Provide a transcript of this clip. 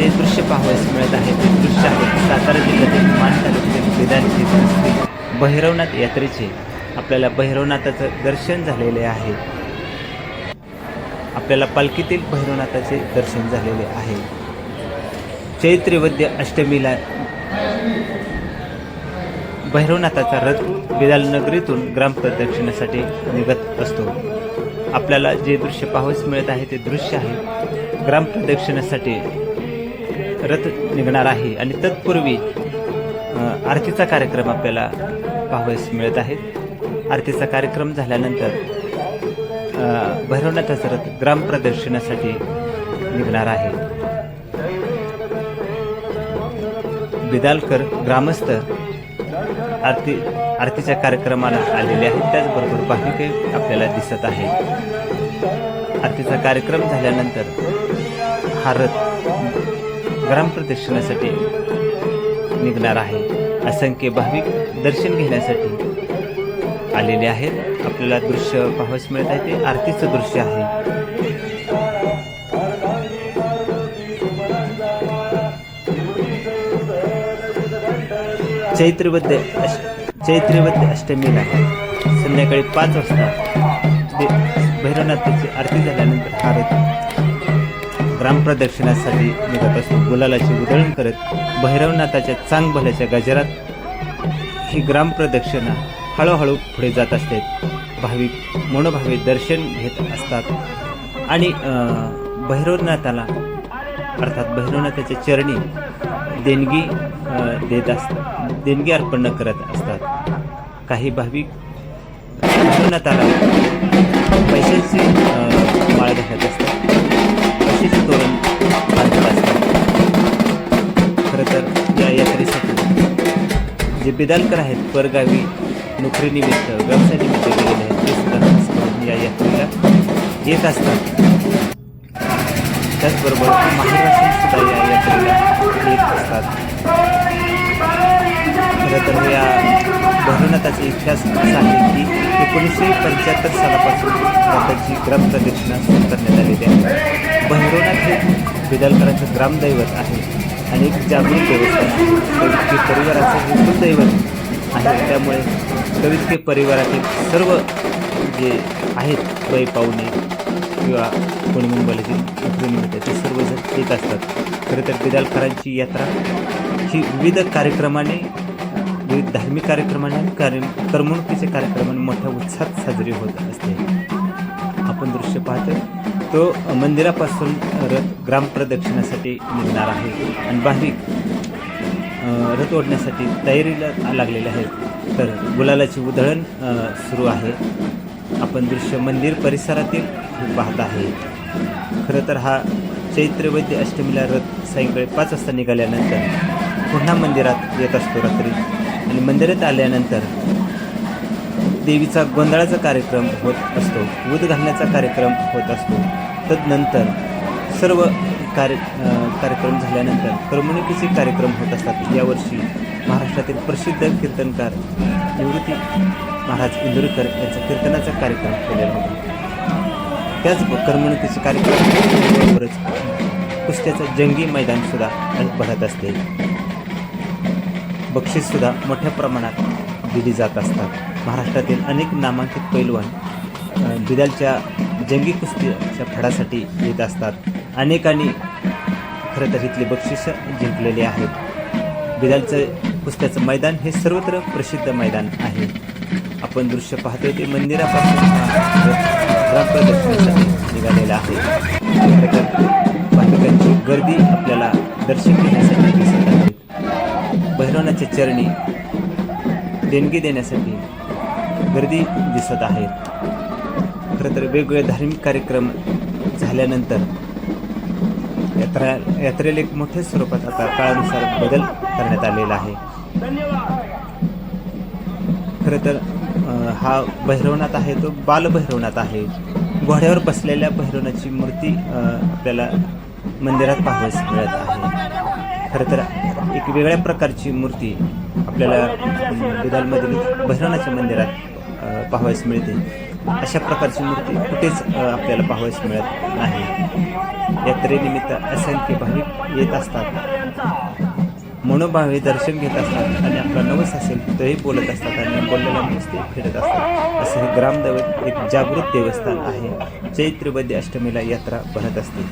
जे दृश्य पाहावयास मिळत आहे ते दृश्य आहे सातारा जिल्ह्यातील माण तालुक्यातील बेदान येथील भैरवनाथ यात्रेचे. आपल्याला भैरवनाथाचं दर्शन झालेले आहे. आपल्याला पालखीतील भैरवनाथाचे दर्शन झालेले आहे. चैत्र वद्य अष्टमीला भैरवनाथाचा रथ बेदाल नगरीतून ग्रामप्रदक्षिणेसाठी निघत असतो. आपल्याला जे दृश्य पाहावयास मिळत आहे ते दृश्य आहे ग्रामप्रदक्षिणेसाठी रथ निघणार आहे आणि तत्पूर्वी आरतीचा कार्यक्रम आपल्याला पाहावयास मिळत आहे. आरतीचा कार्यक्रम झाल्यानंतर भैरवनाथाचा रथ ग्रामप्रदक्षिणेसाठी निघणार आहे. बेदालकर ग्रामस्थ आरतीच्या कार्यक्रमाला आलेले आहेत. त्याचबरोबर भाविक आपल्याला दिसत आहे. आरतीचा कार्यक्रम झाल्यानंतर हा रथ ग्रामप्रदक्षिणेसाठी निघणार आहे. असंख्य भाविक दर्शन घेण्यासाठी आलेले आहेत. आपल्याला दृश्य पाहावयास मिळत आहे ते आरतीचं दृश्य आहे. चैत्रवद्य अष्टमीला संध्याकाळी 5 वाजता भैरवनाथाची आरती झाल्यानंतर हा रथ ग्रामप्रदक्षिणासाठी निघत असतो. गुलालाची उधळण करत भैरवनाथाच्या चांग भल्याच्या गजरात ही ग्रामप्रदक्षिणा हळूहळू पुढे जात असते. भाविक मनोभावे दर्शन घेत असतात आणि भैरवनाथाला अर्थात भैरवनाथाच्या चरणी देणगी देणगी अर्पण करत असतात. काही भाविक भैरवनाथाला पैशाची माळ घालत असतात, पैशाचे तोरण बांधत असतात. खरं तर या यात्रेसाठी जे बेदालकर आहेत परगावी नोकरीनिमित्त व्यवसायानिमित्त गेलेले आहेत ते सुद्धा या यात्रेला येत असतात. त्याचबरोबर महाराष्ट्रातून सुद्धा या यात्रेला येत असतात. खरं तर या भैरवनाथाचा इतिहास असा आहे की 1975 सालापासून रथाची ग्रामप्रदक्षिणा सुरू करण्यात आलेली आहे. भैरवनाथ हे बेदालकरांचं ग्रामदैवत आहे आणि एक जागृत देवस्थान आहे. कवितके परिवाराचं हे कुलदैवत आहे. त्यामुळे कवितके परिवारातील सर्व जे आहेत वय पाहुणे किंवा कोणी मुंबईला नोकरीनिमित्त ते सर्वजण येत असतात. खरं तर बेदालकरांची यात्रा ही विविध कार्यक्रमाने, विविध धार्मिक कार्यक्रमाने आणि करमणुकीच्या कार्यक्रमाने मोठ्या उत्साहात साजरी होत असते. आपण दृश्य पाहतो तो मंदिरापासून रथ ग्रामप्रदक्षिणासाठी निघणार आहे आणि भाविक रथ ओढण्यासाठी तयारीला लागलेले आहेत. तर गुलालाची उधळण सुरू आहे. आपण दृश्य मंदिर परिसरातील पाहत आहे. खरं तर हा चैत्रवद्य अष्टमीला रथ सायंकाळी 5 वाजता निघाल्यानंतर पुन्हा मंदिरात येत असतो रात्री आणि मंदिरात आल्यानंतर देवीचा गोंधळाचा कार्यक्रम होत असतो, उद घालण्याचा कार्यक्रम होत असतो. तदनंतर सर्व कार्यक्रम झाल्यानंतर करमणुकीचे कार्यक्रम होत असतात. यावर्षी महाराष्ट्रातील प्रसिद्ध कीर्तनकार निवृत्ती महाराज इंदुरीकर यांचा कीर्तनाचा कार्यक्रम केलेला होता. त्याच करमणुकीचे कार्यक्रमाबरोबरच कुस्त्याचं जंगी मैदानसुद्धा भरत असते. बक्षीससुद्धा मोठ्या प्रमाणात दिली जात असतात. महाराष्ट्रातील अनेक नामांकित पैलवान बेदालच्या जंगी कुस्तीच्या फडासाठी येत असतात. अनेकांनी खरं तर इथले बक्षीस जिंकलेले आहेत. बेदालचं कुस्त्याचं मैदान हे सर्वत्र प्रसिद्ध मैदान आहे. आपण दृश्य पाहतोय ते मंदिरापासून ग्रामप्रदक्षिणेसाठी निघालेला आहे. भाविकांची गर्दी आपल्याला दर्शन घेण्यासाठी दिसत आहे. भैरवनाथच्या चरणी देणगी देण्यासाठी गर्दी दिसत आहे. खरं तर वेगवेगळे धार्मिक कार्यक्रम झाल्यानंतर यात्रेला एक मोठ्या स्वरूपात आता काळानुसार बदल करण्यात आलेला आहे. खरं तर हा भैरवनाथ आहे तो बालभैरवनाथ आहे. घोड्यावर बसलेल्या भैरवनाथची मूर्ती आपल्याला मंदिरात पाहावयास मिळत आहे. खरं तर एक वेगळ्या प्रकारची मूर्ती आपल्याला बेदालमधील भैरवनाथच्या मंदिरात पाहावयास मिळते. अशा प्रकारची मूर्ती कुठेच आपल्याला पाहावयास मिळत नाही. यात्रेनिमित्त असंख्य भाविक येत असतात, मनोभावे दर्शन घेत असतात आणि आपला नवस असेल तोही बोलत असतात आणि बोललेला नवस ते फेडत असतात. असं हे ग्रामदैवत एक जागृत देवस्थान आहे. चैत्र वद्य अष्टमीला यात्रा भरत असते.